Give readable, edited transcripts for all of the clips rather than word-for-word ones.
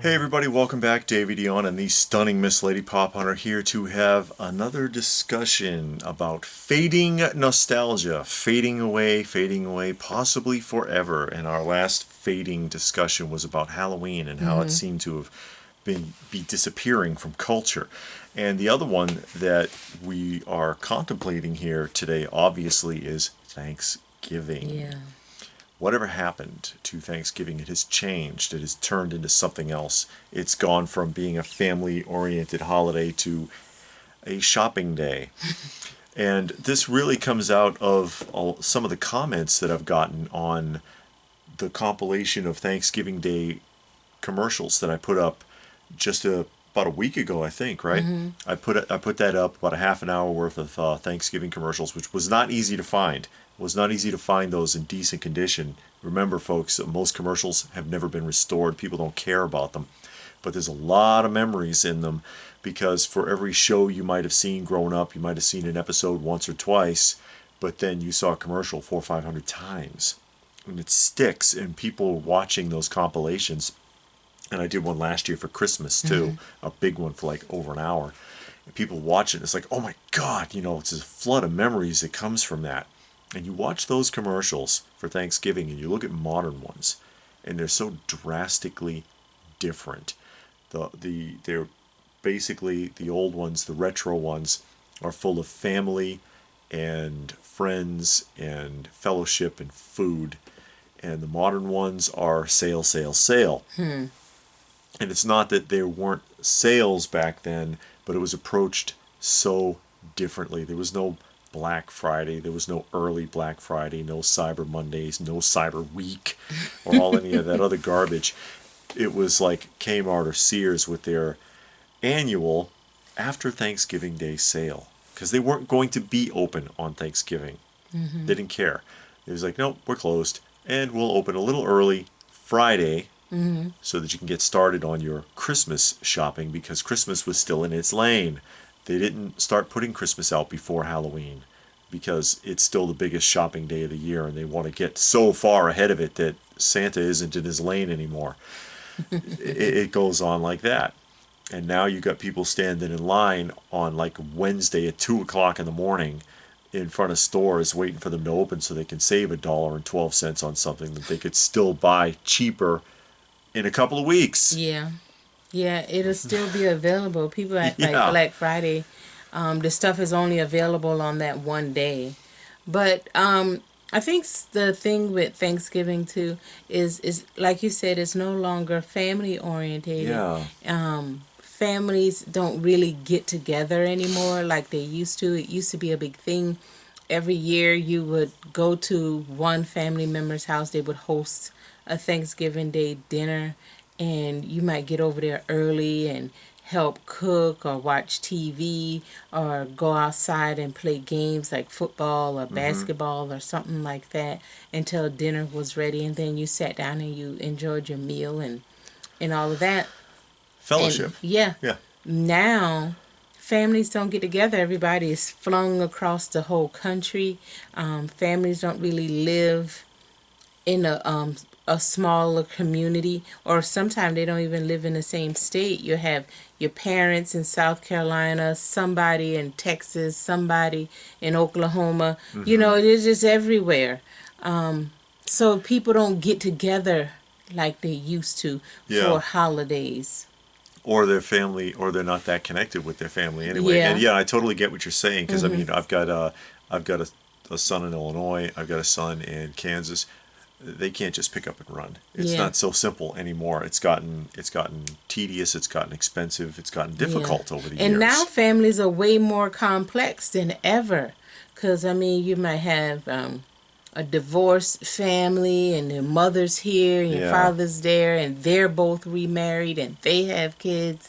Hey everybody, welcome back. Davey Dion and the stunning Miss Lady Pop Hunter here to have another discussion about fading nostalgia, fading away, possibly forever. And our last fading discussion was about Halloween and how it seemed to have be disappearing from culture. And the other one that we are contemplating here today, obviously, is Thanksgiving. Yeah. Whatever happened to Thanksgiving, it has changed. It has turned into something else. It's gone from being a family-oriented holiday to a shopping day. And this really comes out of some of the comments that I've gotten on the compilation of Thanksgiving Day commercials that I put up about a week ago, I think, right? I put that up, about a half an hour worth of Thanksgiving commercials, which was not easy to find. It was not easy to find those in decent condition. Remember, folks, most commercials have never been restored. People don't care about them. But there's a lot of memories in them because for every show you might have seen growing up, you might have seen an episode once or twice, but then you saw a commercial 400 or 500 times. And it sticks, and people watching those compilations, and I did one last year for Christmas too, a big one for like over an hour. And people watch it, and it's like, oh my God, it's a flood of memories that comes from that. And you watch those commercials for Thanksgiving and you look at modern ones, and they're so drastically different. They're basically the old ones, the retro ones, are full of family and friends and fellowship and food. And the modern ones are sale, sale, sale. And it's not that there weren't sales back then, but it was approached so differently. There was no Black Friday, there was no early Black Friday, no Cyber Mondays, no Cyber Week, or any of that other garbage. It was like Kmart or Sears with their annual after Thanksgiving Day sale, because they weren't going to be open on Thanksgiving. They didn't care. It was like, nope, we're closed, and we'll open a little early Friday so that you can get started on your Christmas shopping, because Christmas was still in its lane. They didn't start putting Christmas out before Halloween because it's still the biggest shopping day of the year, and they want to get so far ahead of it that Santa isn't in his lane anymore. It goes on like that. And now you got people standing in line on like Wednesday at 2 o'clock in the morning in front of stores waiting for them to open so they can save $1.12 on something that they could still buy cheaper in a couple of weeks. Yeah. Yeah, it'll still be available. People act like Yeah. Black Friday, the stuff is only available on that one day. But I think the thing with Thanksgiving too is like you said, it's no longer family orientated. Yeah. Families don't really get together anymore like they used to. It used to be a big thing. Every year you would go to one family member's house. They would host a Thanksgiving Day dinner, and you might get over there early and help cook or watch TV or go outside and play games like football or basketball or something like that until dinner was ready, and then you sat down and you enjoyed your meal and all of that. Fellowship. And yeah, Yeah. now families don't get together. Everybody is flung across the whole country. Families don't really live in a smaller community, or sometimes they don't even live in the same state. You have your parents in South Carolina, somebody in Texas, somebody in Oklahoma. It is just everywhere. So people don't get together like they used to Yeah. for holidays. Or their family, or they're not that connected with their family anyway. Yeah. And yeah, I totally get what you're saying, because I mean, I've got a son in Illinois, I've got a son in Kansas. They can't just pick up and run. It's Yeah. not so simple anymore. It's gotten tedious, it's gotten expensive, it's gotten difficult over the years. And now families are way more complex than ever. Because, I mean, you might have a divorced family and their mother's here and your Yeah. father's there, and they're both remarried and they have kids.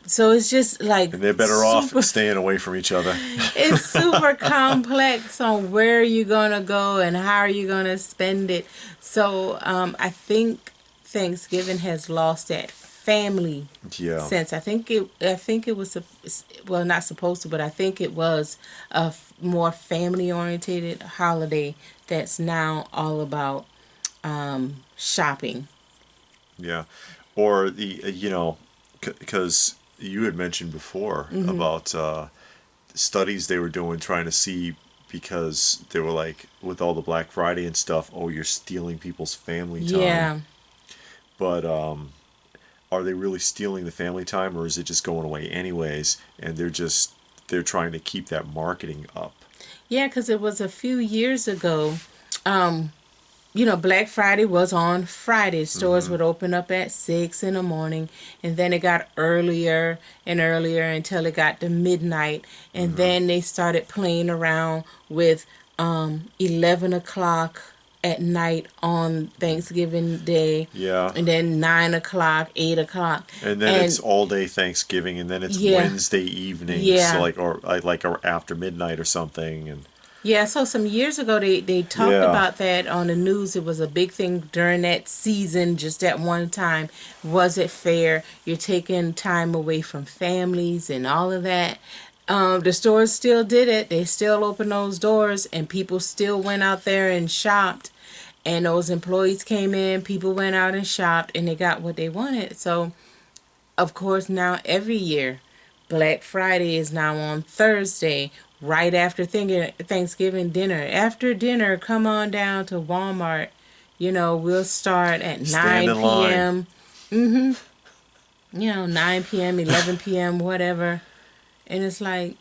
So it's just like And they're better off staying away from each other. it's super complex on where you're gonna go and how are you gonna spend it. So I think Thanksgiving has lost that family Yeah. sense. I think it was well, not supposed to, but I think it was a more family orientated holiday that's now all about shopping. Yeah. or the because you had mentioned before about studies they were doing trying to see, because they were like, with all the Black Friday and stuff, oh, you're stealing people's family time. Yeah. But are they really stealing the family time, or is it just going away anyways, and they're trying to keep that marketing up? Yeah, because it was a few years ago. Um, Black Friday was on Friday. Stores Mm-hmm. would open up at 6 in the morning, and then it got earlier and earlier until it got to midnight. And Mm-hmm. then they started playing around with 11 o'clock at night on Thanksgiving Day, Yeah. and then 9 o'clock, 8 o'clock. And then it's And all day Thanksgiving, and then it's yeah, Wednesday evening, so yeah. or after midnight or something, and Yeah, so some years ago they talked yeah, about that on the news. It was a big thing during that season, just at one time. Was it fair? You're taking time away from families and all of that. The stores still did it. They still opened those doors, and people still went out there and shopped. And those employees came in, people went out and shopped, and they got what they wanted. So, of course, now every year, Black Friday is now on Thursday, right after Thanksgiving dinner. After dinner, come on down to Walmart. We'll start at stand 9 in line. p.m. 9 p.m., 11 p.m., whatever. And it's like,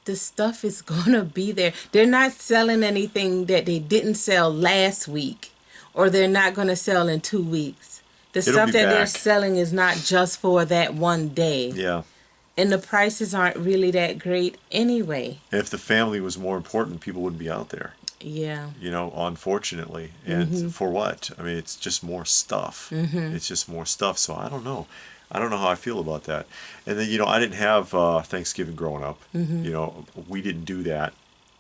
the stuff is going to be there. They're not selling anything that they didn't sell last week, or they're not going to sell in 2 weeks. The It'll stuff be that they're back. selling is not just for that one day. Yeah. And the prices aren't really that great anyway. If the family was more important, people wouldn't be out there. Yeah. Unfortunately. And Mhm. for what? I mean, it's just more stuff. Mhm. It's just more stuff. So I don't know. I don't know how I feel about that. And then, I didn't have Thanksgiving growing up. Mhm. We didn't do that.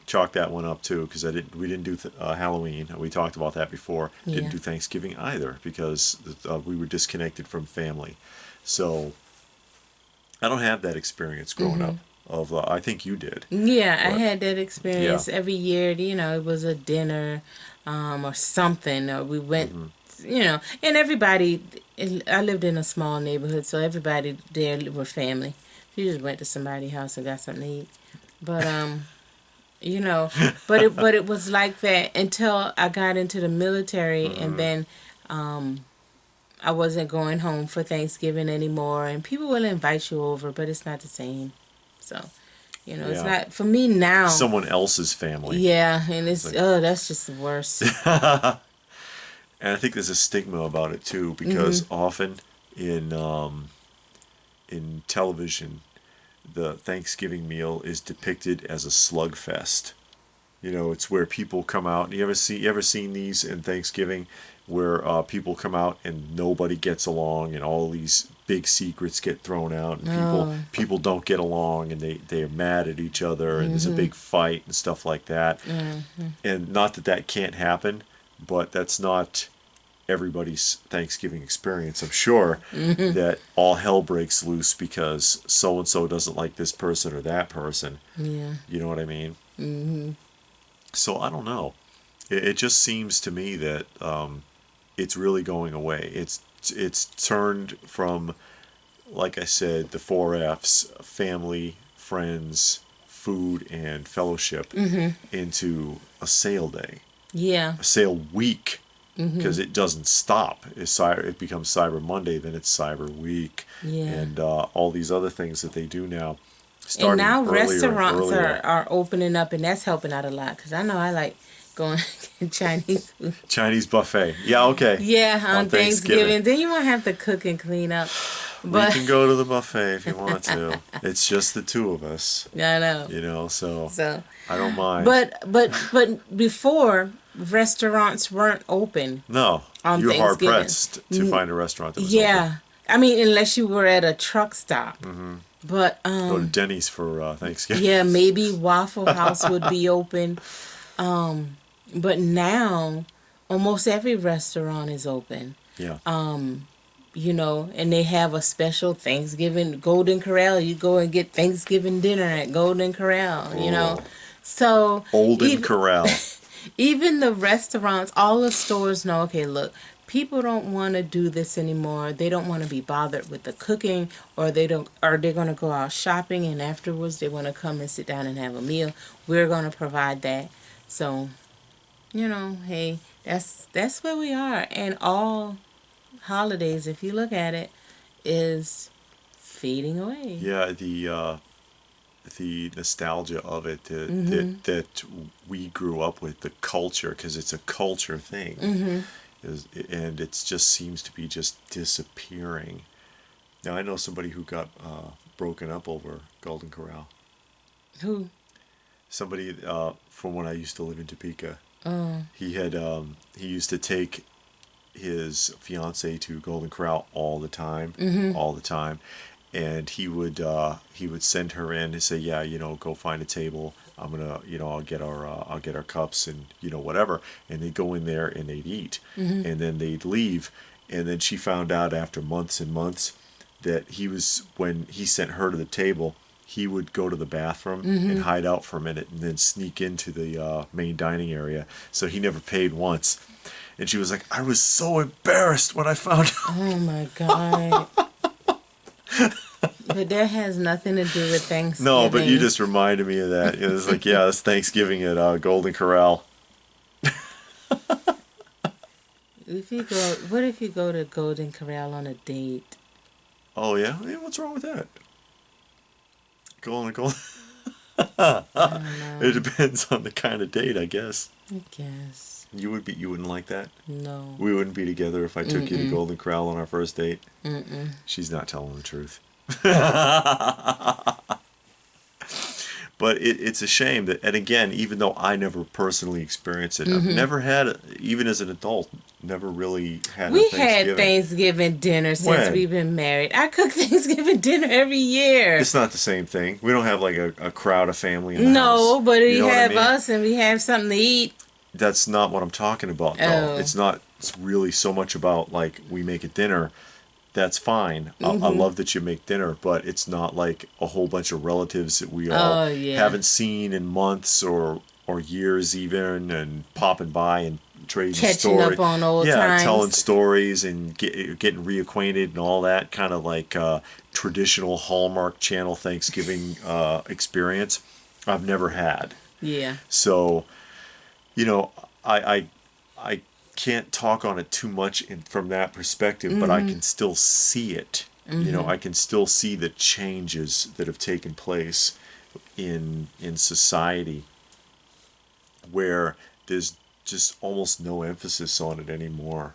Chalk that one up too, because we didn't do Halloween. We talked about that before. Didn't Yeah. do Thanksgiving either, because we were disconnected from family. So I don't have that experience growing up. Mhm. Of I think you did, Yeah, I but had that yeah. experience every year. It was a dinner, or something. Or we went, Hmm. and everybody. I lived in a small neighborhood, so everybody there were family. You just went to somebody's house and got something to eat. But you know, but it was like that until I got into the military, and Hmm. then I wasn't going home for Thanksgiving anymore. And people will invite you over, but it's not the same. So. It's Yeah. not for me now. Someone else's family. Yeah, and It's it's like, that's just the worst. and I think there's a stigma about it too, Mhm. because often in in television, the Thanksgiving meal is depicted as a slugfest. It's where people come out. You ever seen these in Thanksgiving, where people come out and nobody gets along, and all these big secrets get thrown out, and Oh. people don't get along, and they're mad at each other, and there's a Mhm. big fight and stuff like that. Mhm. And not that that can't happen, but that's not everybody's Thanksgiving experience. I'm sure Mhm. that all hell breaks loose because so and so doesn't like this person or that person. Yeah. You know what I mean? Mhm. So I don't know. It just seems to me that it's really going away. It's turned from, like I said, the four F's: family, friends, food, and fellowship, Mhm. into a sale day, Yeah. a sale week, because Mhm. it doesn't stop. It becomes Cyber Monday, then it's Cyber Week, Yeah. and all these other things that they do now, And starting now earlier and restaurants earlier. are opening up, and that's helping out a lot. Cause I know I like going to Chinese food. Chinese buffet. Yeah, okay. Yeah, On on Thanksgiving. Thanksgiving. Then you won't have to cook and clean up. We But can go to the buffet if you want to. It's just the two of us, I know. so So, I don't mind. but before restaurants weren't open No, on you're hard Thanksgiving. pressed to find a restaurant that was open. Yeah. I mean, unless you were at a truck stop. Hmm. But Go to Denny's for Thanksgiving. yeah, maybe Waffle House would be open. Um but now almost every restaurant is open. Yeah. And they have a special Thanksgiving Golden Corral. You go and get Thanksgiving dinner at Golden Corral. Oh, So Olden even Corral. even the restaurants, all the stores know, okay, look, people don't want to do this anymore. They don't want to be bothered with the cooking, or they don't, or they're going to go out shopping and afterwards they want to come and sit down and have a meal. We're going to provide that. So, hey, that's where we are. And all holidays, if you look at it, is fading away. Yeah, the nostalgia of it that we grew up with, the culture, because it's a culture thing, and it just seems to be just disappearing. Now I know somebody who got broken up over Golden Corral. Who? Somebody from when I used to live in Topeka. Oh. He used to take his fiance to Golden Corral all the time, all the time, and he would send her in and say, yeah, go find a table. I'm gonna, I'll get our cups and whatever, and they'd go in there and they'd eat, and then they'd leave, and then she found out after months and months that when he sent her to the table, he would go to the bathroom and hide out for a minute and then sneak into the main dining area. So he never paid once. And she was like, I was so embarrassed when I found out. Oh my God. But that has nothing to do with Thanksgiving. No, but you just reminded me of that. It was like, yeah, it's Thanksgiving at Golden Corral. What if you go to Golden Corral on a date? Oh, yeah? Yeah, what's wrong with that? Golden. I don't know. It depends on the kind of date, I guess. I guess. You wouldn't like that? No. We wouldn't be together if I took you to Golden Corral on our first date? Mm-mm. She's not telling the truth. But it's a shame that, and again, even though I never personally experienced it, I've never had, even as an adult, never really had We a Thanksgiving. had Thanksgiving dinner since When? we've been married. I cook Thanksgiving dinner every year. It's not the same thing. We don't have like a crowd of family in the house. No, but we You know what I have mean? us and we have something to eat. That's not what I'm talking about, though. Oh. It's not really so much about like we make a dinner. That's fine. I love that you make dinner, but it's not like a whole bunch of relatives that we all Oh, yeah. haven't seen in months or years even, and popping by and trading Catching stories. up on old yeah, times. telling stories and getting reacquainted and all that kind of like traditional Hallmark Channel Thanksgiving experience. I've never had. Yeah. So, I can't talk on it too much from that perspective, but I can still see it. I can still see the changes that have taken place in society, where there's just almost no emphasis on it anymore.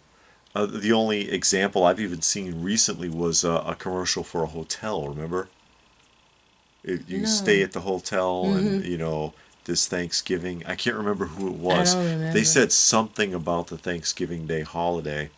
The only example I've even seen recently was a commercial for a hotel. Remember? You No. stay at the hotel, and this Thanksgiving. I can't remember who it was. I don't remember. They said something about the Thanksgiving Day holiday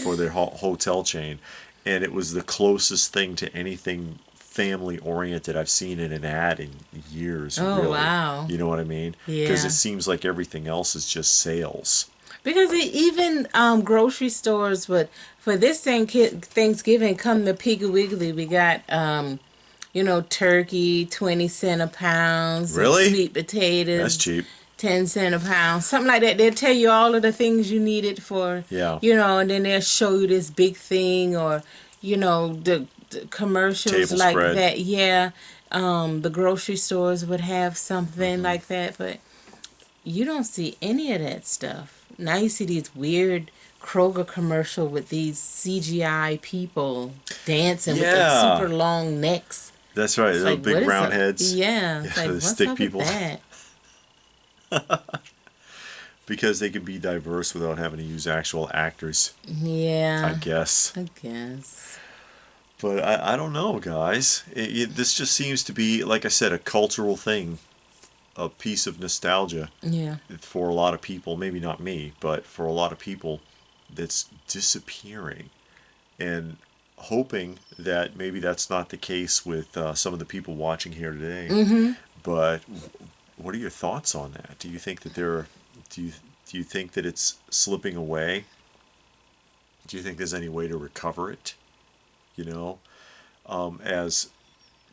for their hotel chain, and it was the closest thing to anything family oriented I've seen in an ad in years. Oh, really. wow. You know what I mean? Because Yeah. it seems like everything else is just sales. Because even grocery stores would, for this Thanksgiving, come to Piggly Wiggly, we got turkey, 20 cents a pound. some Really? Sweet potatoes. That's cheap. 10 cents a pound, something like that. They'll tell you all of the things you needed for, Yeah. and then they'll show you this big thing, or, the commercials Table like spread. that. Yeah. The grocery stores would have something like that, but you don't see any of that stuff. Now you see these weird Kroger commercial with these CGI people dancing with Yeah. the super long necks. That's right. It's Little like, big what is round up? heads. Yeah. It's Yeah, like, the what's stick up people. with that? Because they can be diverse without having to use actual actors, Yeah. I guess. I guess. But I don't know, guys. This just seems to be, like I said, a cultural thing, a piece of nostalgia Yeah. for a lot of people. Maybe not me, but for a lot of people, that's disappearing. And hoping that maybe that's not the case with some of the people watching here today. Mm-hmm. But what are your thoughts on that? Do you think that do you think that it's slipping away? Do you think there's any way to recover it? As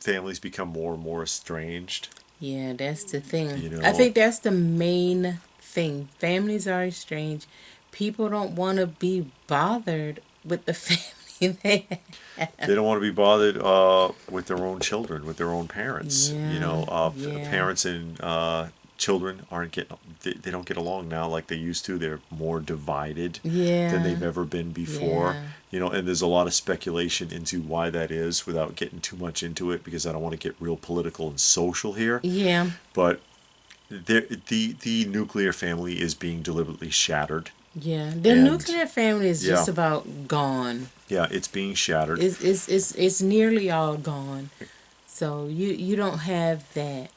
families become more and more estranged. Yeah, that's the thing. You I know. think that's the main thing. Families are estranged. people don't want to be bothered with the family they have. They don't want to be bothered with their own children, with their own parents. Yeah, yeah, Parents and children aren't getting, they don't get along now like they used to. They're more divided than yeah, they've ever been before. yeah, And there's a lot of speculation into why that is without getting too much into it because I don't want to get real political and social here. yeah, But the nuclear family is being deliberately shattered. yeah. The And nuclear family is yeah, just about gone. yeah, it's being shattered. It's nearly all gone. So you don't have that,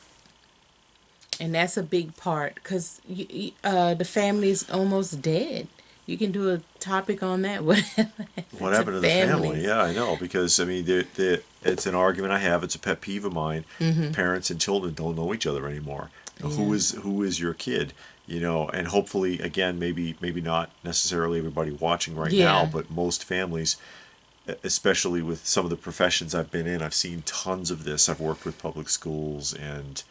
and that's a big part because the family is almost dead. You can do a topic on that. What happened What to happened to the family? families? Yeah, I know because I mean, it's an argument I have. It's a pet peeve of mine. Parents and children don't know each other anymore. Yeah, Who is your kid? And hopefully, again, maybe not necessarily everybody watching right now, yeah, but most families, especially with some of the professions I've been in, I've seen tons of this. I've worked with public schools and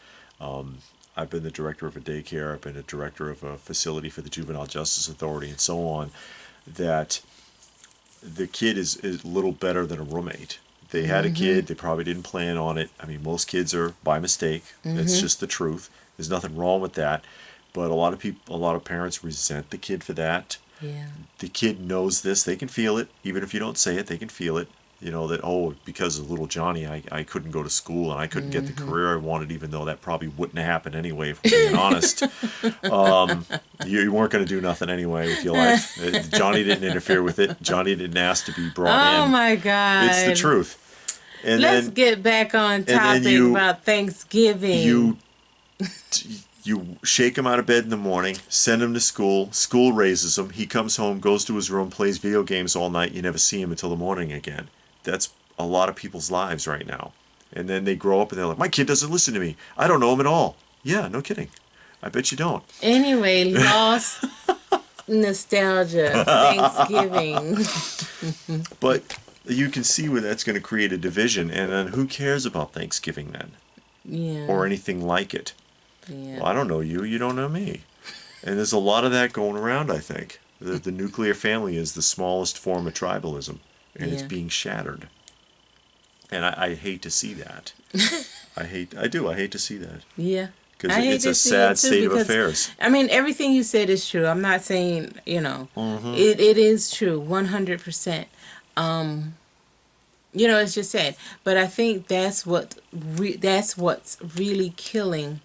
I've been the director of a daycare. I've been a director of a facility for the Juvenile Justice Authority and so on. That the kid is little better than a roommate. They had a kid, they probably didn't plan on it. I mean, most kids are by mistake. It's just the truth. There's nothing wrong with that. But a lot of parents resent the kid for that. yeah. The kid knows this. They can feel it. Even if you don't say it, they can feel it. That, oh, because of little Johnny, I couldn't go to school and I couldn't get the career I wanted, even though that probably wouldn't have happened anyway, if we're being honest. You weren't going to do nothing anyway with your life. Johnny didn't interfere with it. Johnny didn't ask to be brought Oh in. my It's the God. truth. And Let's then get back on then topic about Thanksgiving. you you shake him out of bed in the morning, send him to school. School raises him. He comes home, goes to his room, plays video games all night. You never see him until the morning again. That's a lot of people's lives right now. And then they grow up and they're like, my kid doesn't listen to me. I don't know him at all. Yeah, no kidding. I bet you don't. Anyway, lost nostalgia, Thanksgiving. But you can see where that's going to create a division. And then who cares about Thanksgiving then? Yeah, Or anything like it? yeah, Well, I don't know you. You don't know me. And there's a lot of that going around, I think. The nuclear family is the smallest form of tribalism. And it's Yeah. being shattered. And I hate to see that. I hate to see that. yeah. Because I hate it's to a see sad it too state of because, affairs. I mean, everything you said is true. I'm not saying, it is true, 100%. It's just sad. But I think that's what's really killing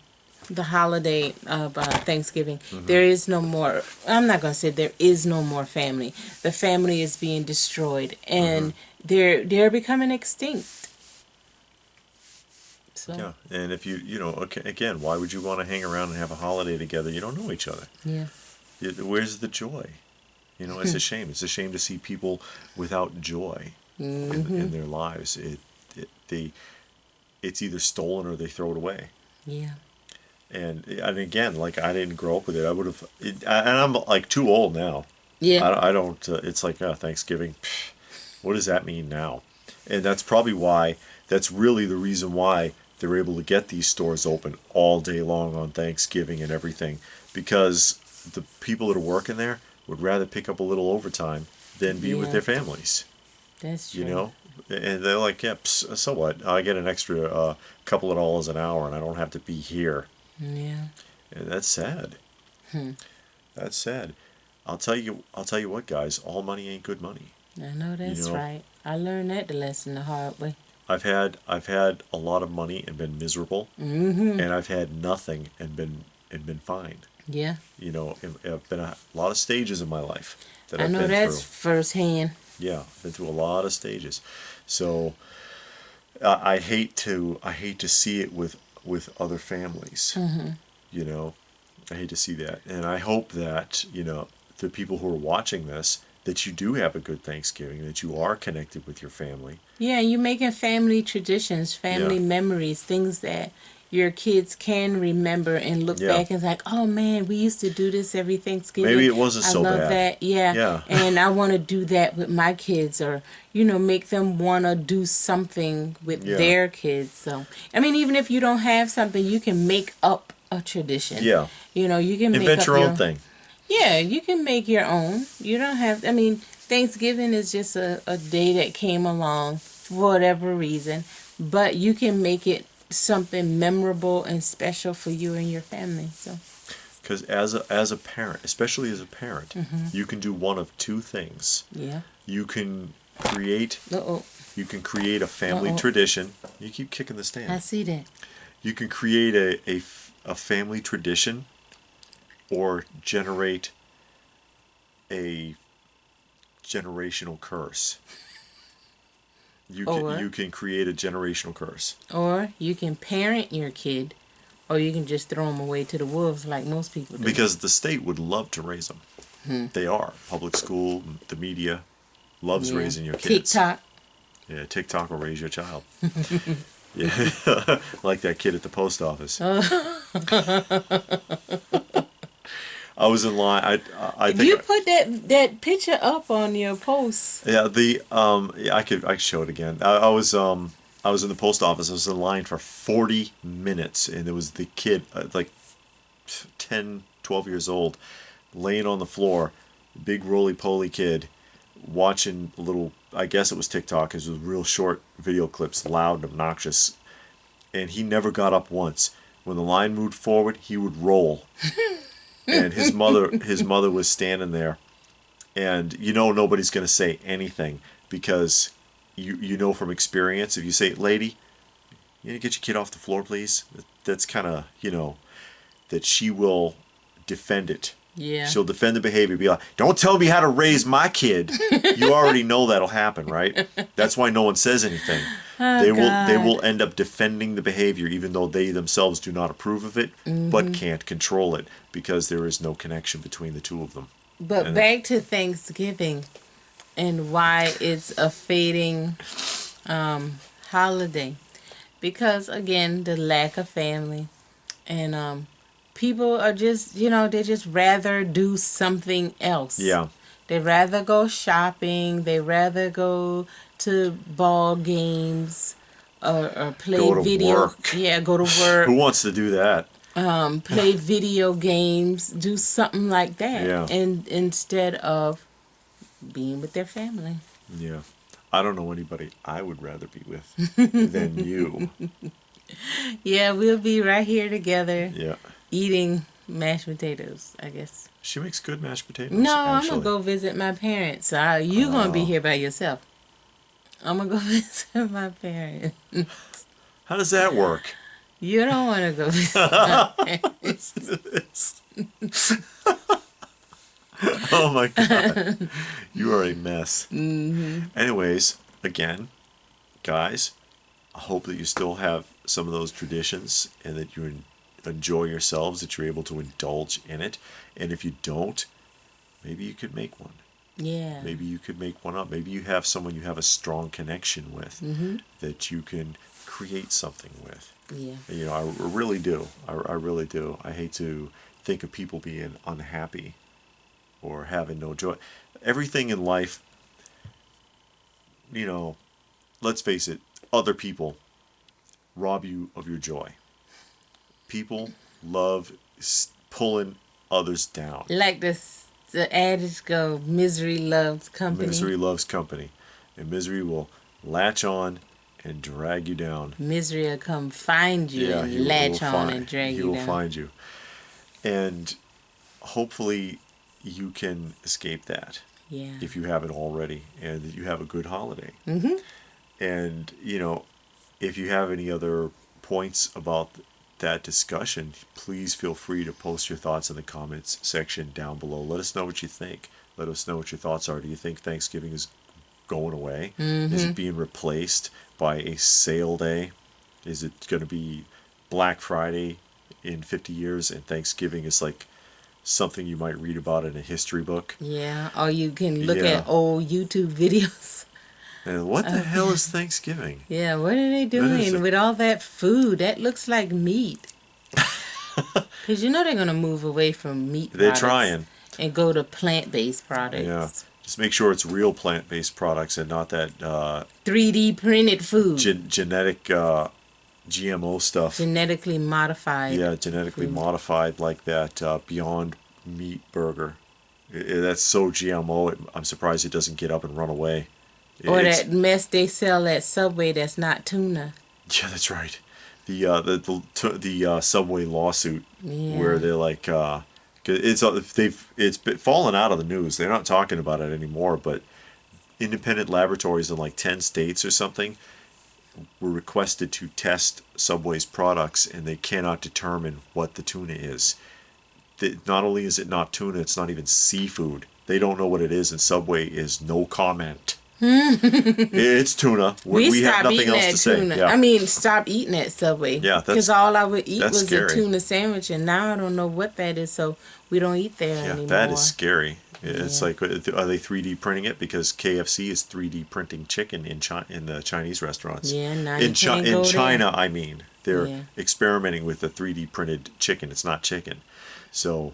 the holiday of Thanksgiving. There is no more. I'm not gonna say there is no more family. The family is being destroyed, and they're becoming extinct. So Yeah. And if okay, again, why would you want to hang around and have a holiday together? You don't know each other. yeah, Where's the joy? It's a shame. It's a shame to see people without joy in their lives. It's either stolen or they throw it away. yeah, And again, like I didn't grow up with it. I would have, and I'm like too old now. yeah, I don't. It's like Thanksgiving. Pff, what does that mean now? And that's probably why. That's really the reason why they're able to get these stores open all day long on Thanksgiving and everything, because the people that are working there would rather pick up a little overtime than be with yeah. their families. That's true. You know, and they're like, yeah, so what? I get an extra couple of dollars an hour, and I don't have to be here. Yeah. And that's sad. That's sad. I'll tell you what, guys. All money ain't good money. I know that's You know? right. I learned that the lesson the hard way. I've had a lot of money and been miserable, and I've had nothing and been fine. Yeah. I've been a lot of stages in my life that I I've know been that's through. firsthand. Yeah, I've been through a lot of stages. So I hate to see it with other families. I hate to see that, and I hope that the people who are watching this, that you do have a good Thanksgiving, that you are connected with your family. Yeah, you're making family traditions, family Yeah. memories, things that your kids can remember and look Yeah. back and like, oh man, we used to do this every Thanksgiving. Maybe it wasn't I so love bad. that. Yeah. Yeah. And I want to do that with my kids, or make them want to do something with Yeah. their kids. So, I mean, even if you don't have something, you can make up a tradition. Yeah. You can make Invent up your own thing. Yeah, you can make your own. You don't have, I mean, Thanksgiving is just a day that came along for whatever reason, but you can make it something memorable and special for you and your family. So, Because as a parent, especially as a parent, you can do one of two things. yeah. You can create Uh-oh. you can create a family Uh-oh. tradition. You keep kicking the I stand. see that. You can create a family tradition, or generate a generational curse. Or, You can create a generational curse. or you can parent your kid, or you can just throw them away to the wolves like most people do. Because the state would love to raise them. They are. Public school, the media loves Yeah. raising your kids. TikTok. Yeah, TikTok will raise your child. Yeah, like that kid at the post office. I was in line. I think You put that picture up on your post. yeah, yeah, I could show it again. I was in the post office. I was in line for 40 minutes, and there was the kid, like 10, 12 years old, laying on the floor, big roly-poly kid, watching a little, I guess it was TikTok, because it was real short video clips, loud and obnoxious, and he never got up once. When the line moved forward, he would roll. And his mother was standing there, and you know nobody's going to say anything, because you know from experience, if you say, lady, you need to get your kid off the floor, please, that's kind of, that she will defend it. Yeah. She'll defend the behavior, be like, don't tell me how to raise my kid. You already know that'll happen, right? That's why no one says anything. Oh, They God. will end up defending the behavior, even though they themselves do not approve of it, but can't control it, because there is no connection between the two of them. But And back to Thanksgiving and why it's a fading holiday. Because, again, the lack of family. And people are just, they just rather do something else. Yeah. They rather go shopping. They rather go to ball games or play Go to video. work. Yeah, go to work. Who wants to do that? Play video games. Do something like that. Yeah. And instead of being with their family. Yeah. I don't know anybody I would rather be with than you. Yeah, we'll be right here together Yeah. eating mashed potatoes, I guess. She makes good mashed potatoes, No, actually. I'm going to go visit my parents. You going to be here by yourself. I'm going to go visit my parents. How does that work? You don't want to go visit my parents. Oh my God. You are a mess. Anyways, again, guys, I hope that you still have some of those traditions, and that you enjoy yourselves, that you're able to indulge in it. And if you don't, maybe you could make one. Yeah. Maybe you could make one up. Maybe you have someone you have a strong connection with, that you can create something with. Yeah. I really do. I really do. I hate to think of people being unhappy or having no joy. Everything in life, let's face it, other people rob you of your joy. People love pulling others down. Like the adage go, misery loves company. Misery loves company, and misery will latch on and drag you down. Misery will come find you Yeah, and latch on and drag you down. He will find you. And hopefully you can escape that. Yeah. If you haven't already, and that you have a good holiday. And, if you have any other points about that discussion, please feel free to post your thoughts in the comments section down below. Let us know what you think. Let us know what your thoughts are. Do you think Thanksgiving is going away? Is it being replaced by a sale day? Is it going to be Black Friday in 50 years, and Thanksgiving is like something you might read about in a history book? Yeah, or you can look at old YouTube videos. And what the hell is Thanksgiving? Yeah, what are they is doing it? with all that food? That looks like meat. Because they're going to move away from meat They're products trying. and go to plant-based products. Yeah. Just make sure it's real plant-based products and not that 3D printed food. genetic GMO stuff. Genetically modified. Yeah, genetically modified, like that Beyond meat burger. That's so GMO. I'm surprised it doesn't get up and run away. Or It's that mess they sell at Subway that's not tuna. Yeah, that's right. The Subway lawsuit where Yeah. they're like, it's been fallen out of the news. They're not talking about it anymore. But independent laboratories in like 10 states or something were requested to test Subway's products, and they cannot determine what the tuna is. Not only is it not tuna, it's not even seafood. They don't know what it is, and Subway is no comment. It's tuna. We We have stopped nothing eating else that to say. tuna. Yeah, I mean, stop eating at Subway. yeah, Because all I would eat that's was a scary. tuna sandwich, and now I don't know what that is, so we don't eat there Yeah, that is anymore. scary. It's Yeah. like, are they 3D printing it? Because KFC is 3D printing chicken in the Chinese restaurants. Yeah, now you can't In go there. China, I mean, they're Yeah. experimenting with the 3D printed chicken. It's not chicken, so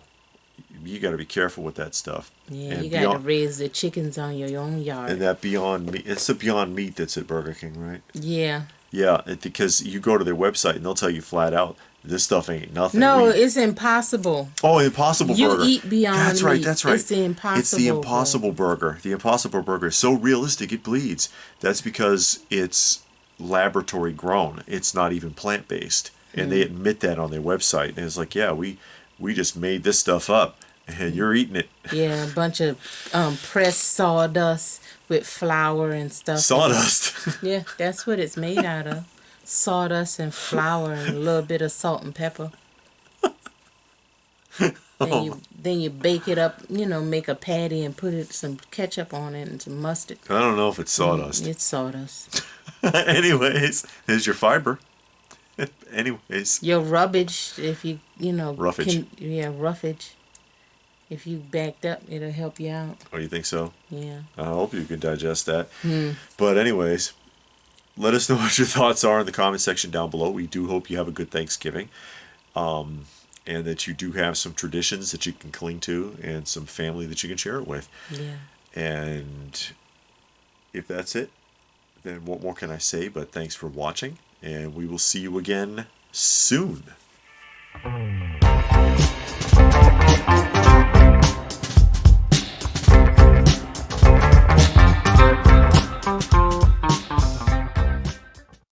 you got to be careful with that stuff. Yeah, And you got to beyond, raise the chickens on your own and yard. that Beyond Meat, it's the Beyond Meat that's at Burger King, right? Yeah. Yeah, because you go to their website and they'll tell you flat out, this stuff ain't nothing. No, it's impossible. Oh, Impossible You Burger. eat Beyond That's right. Meat. That's right. It's the It's the Impossible Impossible Burger. Burger. The Impossible Burger is so realistic it bleeds. That's because it's laboratory grown. It's not even plant based, and they admit that on their website. And it's like, yeah, we just made this stuff up, and you're eating it. Yeah, a bunch of pressed sawdust with flour and stuff in it. Sawdust. Yeah, that's what it's made out of. Sawdust and flour and a little bit of salt and pepper. Then you bake it up, make a patty and put some ketchup on it and some mustard. I don't know if it's sawdust. It's sawdust. Anyways, there's your fiber. Anyways, Your rubbish, if Roughage. roughage. If you backed up, it'll help you out. oh, you think so? Yeah. I hope you can digest that. But anyways, let us know what your thoughts are in the comment section down below. We do hope you have a good Thanksgiving, and that you do have some traditions that you can cling to and some family that you can share it with. Yeah. And if that's it, then what more can I say? But thanks for watching, and we will see you again soon.